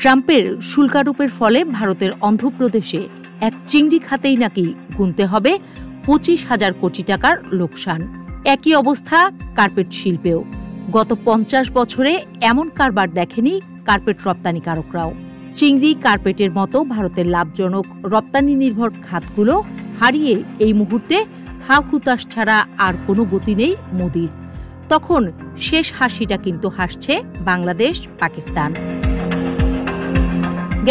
ট্রাম্পের শুল্কারোপের ফলে ভারতের অন্ধ্রপ্রদেশে এক চিংড়ি খাতেই নাকি গুনতে হবে 25,000 কোটি টাকার লোকসান। একই অবস্থা কার্পেট শিল্পেও। গত 50 বছরে এমন কারবার দেখেনি কার্পেট রপ্তানিকারকরাও। চিংড়ি, কার্পেটের মতো ভারতের লাভজনক রপ্তানি নির্ভর খাতগুলো হারিয়ে এই মুহূর্তে হা-হুতাশ ছাড়া আর কোনো গতি নেই মোদির। তখন শেষ হাসিটা কিন্তু হাসছে বাংলাদেশ, পাকিস্তান।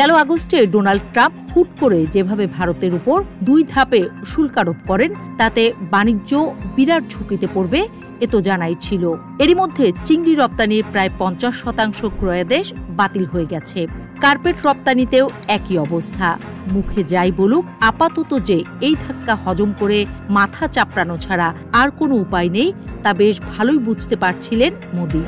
গেল আগস্টে ডোনাল্ড ট্রাম্প হুট করে যেভাবে ভারতের উপর 2 ধাপে শুল্ক আরোপ করেন, তাতে বাণিজ্য বিরাট ঝুঁকিতে পড়বে এ তো জানাই ছিল। এরই মধ্যে চিংড়ি রপ্তানির প্রায় 50% ক্রয়াদেশ বাতিল হয়ে গেছে। কার্পেট রপ্তানিতেও একই অবস্থা। মুখে যাই বলুক, আপাতত যে এই ধাক্কা হজম করে মাথা চাপড়ানো ছাড়া আর কোনো উপায় নেই তা বেশ ভালোই বুঝতে পারছিলেন মোদি।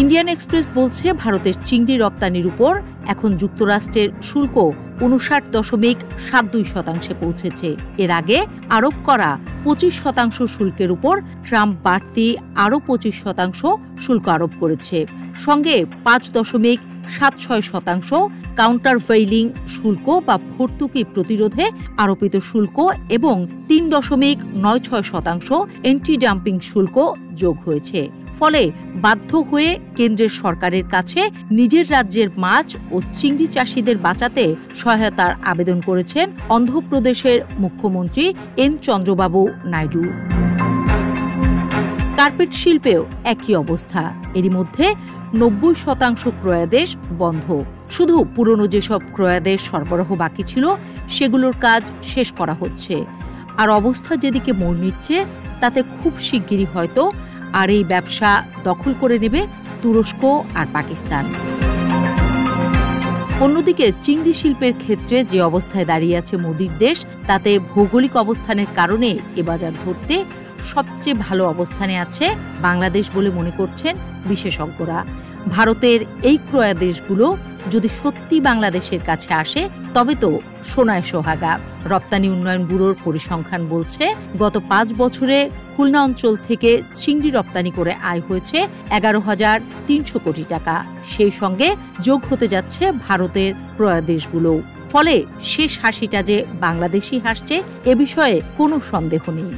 ইন্ডিয়ান এক্সপ্রেস বলছে, ভারতের চিংড়ি রপ্তানির উপর এখন যুক্তরাষ্ট্রের শুল্ক 59.72% পৌঁছেছে। এর আগে আরোপ করা 25% শুল্কের উপর ট্রাম্প বাড়তি আরও 25% শুল্ক আরোপ করেছে। সঙ্গে 5.76% কাউন্টারভেইলিং শুল্ক বা ভর্তুকি প্রতিরোধে আরোপিত শুল্ক এবং 3.96% এন্টি ডাম্পিং শুল্ক যোগ হয়েছে। ফলে বাধ্য হয়ে কেন্দ্রের সরকারের কাছে নিজের রাজ্যের মাছ ও চিংড়ি চাষিদের বাঁচাতে সহায়তার আবেদন করেছেন অন্ধ্রপ্রদেশের মুখ্যমন্ত্রী এন চন্দ্রবাবু নাইডু। কার্পেট শিল্পেও একই অবস্থা। এরই মধ্যে 90% ক্রয়াদেশ বন্ধ। শুধু পুরনো যেসব ক্রয়াদেশ সরবরাহ বাকি ছিল সেগুলোর কাজ শেষ করা হচ্ছে। আর অবস্থা যেদিকে মোড় নিচ্ছে তাতে খুব শিগগিরই হয়তো আর এই ব্যবসা দখল করে নেবে তুরস্ক আর পাকিস্তান। অন্যদিকে চিংড়ি শিল্পের ক্ষেত্রে যে অবস্থায় দাঁড়িয়ে আছে মোদির দেশ, তাতে ভৌগোলিক অবস্থানের কারণে এ বাজার ধরতে সবচেয়ে ভালো অবস্থানে আছে বাংলাদেশ বলে মনে করছেন বিশেষজ্ঞরা। ভারতের এই ক্রয়াদেশগুলো যদি সত্যি বাংলাদেশের কাছে আসে তবে তো সোনায় সোহাগা। রপ্তানি উন্নয়ন ব্যুরোর পরিসংখ্যান বলছে, গত 5 বছরে খুলনা অঞ্চল থেকে চিংড়ি রপ্তানি করে আয় হয়েছে 11,300 কোটি টাকা। সেই সঙ্গে যোগ হতে যাচ্ছে ভারতের ক্রয়াদেশগুলো। ফলে শেষ হাসিটা যে বাংলাদেশই হাসছে এ বিষয়ে কোনো সন্দেহ নেই।